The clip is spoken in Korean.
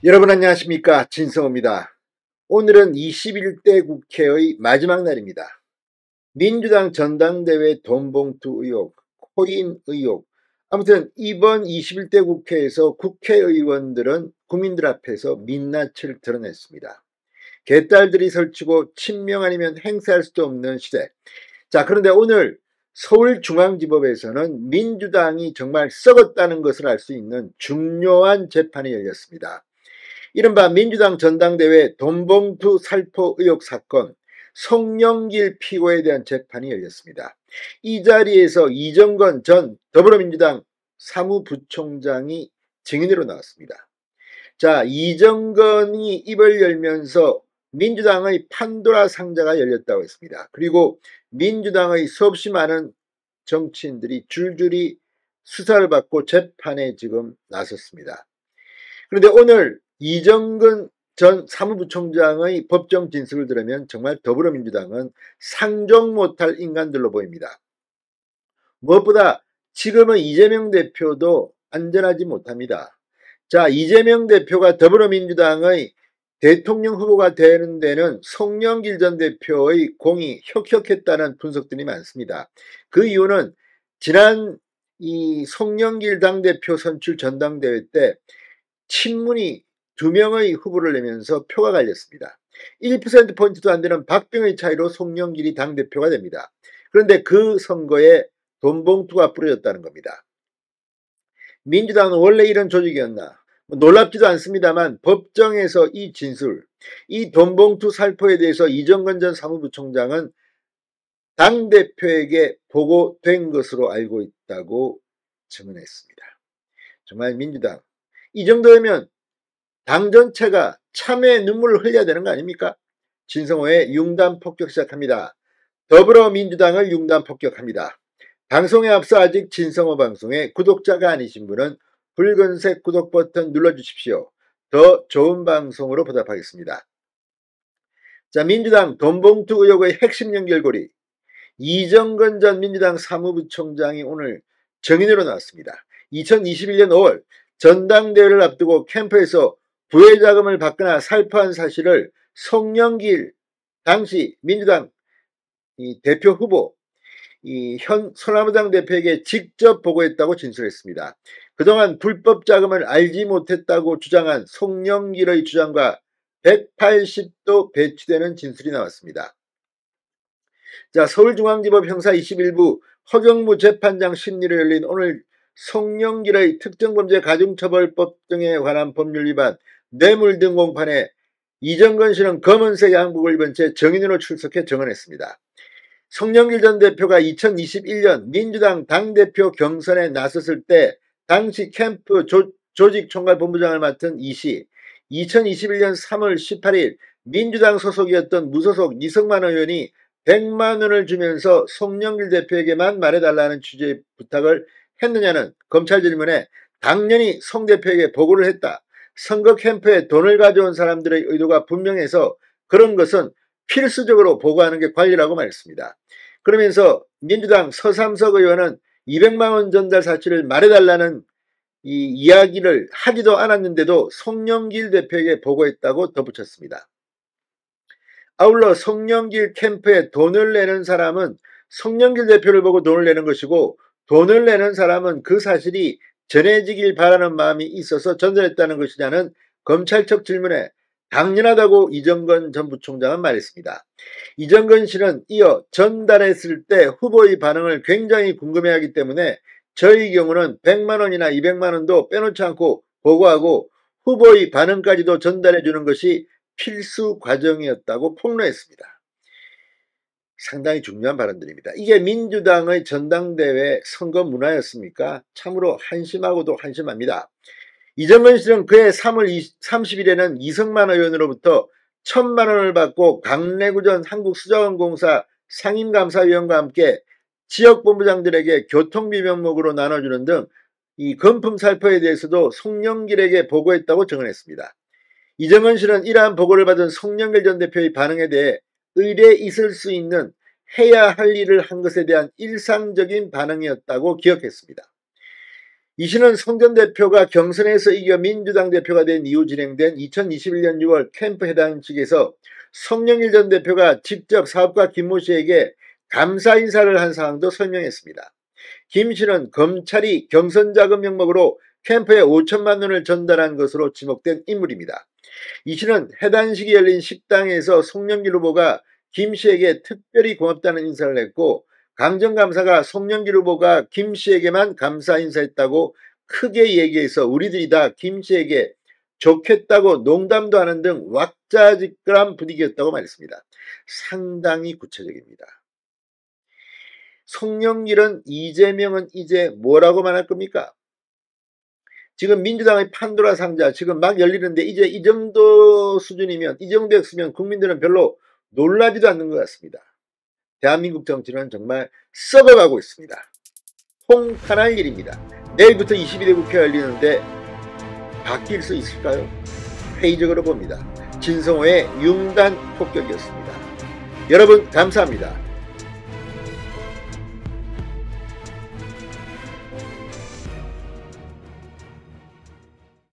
여러분 안녕하십니까, 진성호입니다. 오늘은 21대 국회의 마지막 날입니다. 민주당 전당대회 돈봉투 의혹, 코인 의혹, 아무튼 이번 21대 국회에서 국회의원들은 국민들 앞에서 민낯을 드러냈습니다. 개딸들이 설치고 친명 아니면 행세할 수도 없는 시대. 자, 그런데 오늘 서울중앙지법에서는 민주당이 정말 썩었다는 것을 알 수 있는 중요한 재판이 열렸습니다. 이른바 민주당 전당대회 돈봉투 살포 의혹 사건, 송영길 피고에 대한 재판이 열렸습니다. 이 자리에서 이정건 전 더불어민주당 사무부총장이 증인으로 나왔습니다. 자, 이정건이 입을 열면서 민주당의 판도라 상자가 열렸다고 했습니다. 그리고 민주당의 수없이 많은 정치인들이 줄줄이 수사를 받고 재판에 지금 나섰습니다. 그런데 오늘 이정근 전 사무부총장의 법정 진술을 들으면 정말 더불어민주당은 상종 못할 인간들로 보입니다. 무엇보다 지금의 이재명 대표도 안전하지 못합니다. 자, 이재명 대표가 더불어민주당의 대통령 후보가 되는 데는 송영길 전 대표의 공이 혁혁했다는 분석들이 많습니다. 그 이유는 지난 이 송영길 당대표 선출 전당대회 때 친문이 2명의 후보를 내면서 표가 갈렸습니다. 1%포인트도 안 되는 박빙의 차이로 송영길이 당대표가 됩니다. 그런데 그 선거에 돈봉투가 뿌려졌다는 겁니다. 민주당은 원래 이런 조직이었나? 놀랍지도 않습니다만 법정에서 이 진술, 이 돈봉투 살포에 대해서 이정건 전 사무부총장은 당대표에게 보고된 것으로 알고 있다고 증언했습니다. 정말 민주당, 이 정도면 당 전체가 참회의 눈물을 흘려야 되는 거 아닙니까? 진성호의 융단 폭격 시작합니다. 더불어민주당을 융단 폭격합니다. 방송에 앞서 아직 진성호 방송에 구독자가 아니신 분은 붉은색 구독 버튼 눌러주십시오. 더 좋은 방송으로 보답하겠습니다. 자, 민주당 돈봉투 의혹의 핵심 연결고리, 이정건 전 민주당 사무부총장이 오늘 증인으로 나왔습니다. 2021년 5월 전당대회를 앞두고 캠프에서 부회자금을 받거나 살포한 사실을 송영길 당시 민주당 대표 후보 현 소나무당 대표에게 직접 보고했다고 진술했습니다. 그동안 불법 자금을 알지 못했다고 주장한 송영길의 주장과 180도 배치되는 진술이 나왔습니다. 자, 서울중앙지법 형사 21부 허경무 재판장 심리로 열린 오늘 송영길의 특정범죄 가중처벌법 등에 관한 법률 위반, 뇌물 등 공판에 이정건 씨는 검은색 양복을 입은 채 증인으로 출석해 증언했습니다. 송영길 전 대표가 2021년 민주당 당대표 경선에 나섰을 때 당시 캠프 조직총괄본부장을 맡은 이 씨, 2021년 3월 18일 민주당 소속이었던 무소속 이성만 의원이 100만 원을 주면서 송영길 대표에게만 말해달라는 취지의 부탁을 했느냐는 검찰 질문에 당연히 송 대표에게 보고를 했다. 선거 캠프에 돈을 가져온 사람들의 의도가 분명해서 그런 것은 필수적으로 보고하는 게 관리라고 말했습니다. 그러면서 민주당 서삼석 의원은 200만 원 전달 사실을 말해달라는 이 이야기를 하지도 않았는데도 송영길 대표에게 보고했다고 덧붙였습니다. 아울러 송영길 캠프에 돈을 내는 사람은 송영길 대표를 보고 돈을 내는 것이고 돈을 내는 사람은 그 사실이 전해지길 바라는 마음이 있어서 전달했다는 것이냐는 검찰 측 질문에 당연하다고 이정건 전 부총장은 말했습니다. 이정건 씨는 이어 전달했을 때 후보의 반응을 굉장히 궁금해하기 때문에 저희 경우는 100만 원이나 200만 원도 빼놓지 않고 보고하고 후보의 반응까지도 전달해 주는 것이 필수 과정이었다고 폭로했습니다. 상당히 중요한 발언들입니다. 이게 민주당의 전당대회 선거 문화였습니까? 참으로 한심하고도 한심합니다. 이정건 씨는 그해 3월 30일에는 이성만 의원으로부터 1,000만 원을 받고 강래구전 한국수자원공사 상임감사위원과 함께 지역본부장들에게 교통비 명목으로 나눠주는 등 이 금품 살포에 대해서도 송영길에게 보고했다고 증언했습니다. 이정건 씨는 이러한 보고를 받은 송영길 전 대표의 반응에 대해 의례 있을 수 있는 해야 할 일을 한 것에 대한 일상적인 반응이었다고 기억했습니다. 이신은 송 전 대표가 경선에서 이겨 민주당 대표가 된 이후 진행된 2021년 6월 캠프 해당 측에서 송영길 전 대표가 직접 사업가 김모 씨에게 감사 인사를 한 상황도 설명했습니다. 김 씨는 검찰이 경선자금 명목으로 캠프에 5천만 원을 전달한 것으로 지목된 인물입니다. 이 씨는 해당 시기 열린 식당에서 송영길 후보가 김 씨에게 특별히 고맙다는 인사를 했고, 강정감사가 송영길 후보가 김 씨에게만 감사 인사했다고 크게 얘기해서 우리들이 다 김 씨에게 좋겠다고 농담도 하는 등 왁자지껄한 분위기였다고 말했습니다. 상당히 구체적입니다. 송영길은 이재명은 이제 뭐라고 말할 겁니까? 지금 민주당의 판도라 상자 지금 막 열리는데 이제 이 정도 수준이면, 이 정도 였으면 국민들은 별로 놀라지도 않는 것 같습니다. 대한민국 정치는 정말 썩어가고 있습니다. 통탄할 일입니다. 내일부터 22대 국회가 열리는데 바뀔 수 있을까요? 회의적으로 봅니다. 진성호의 융단 폭격이었습니다. 여러분 감사합니다.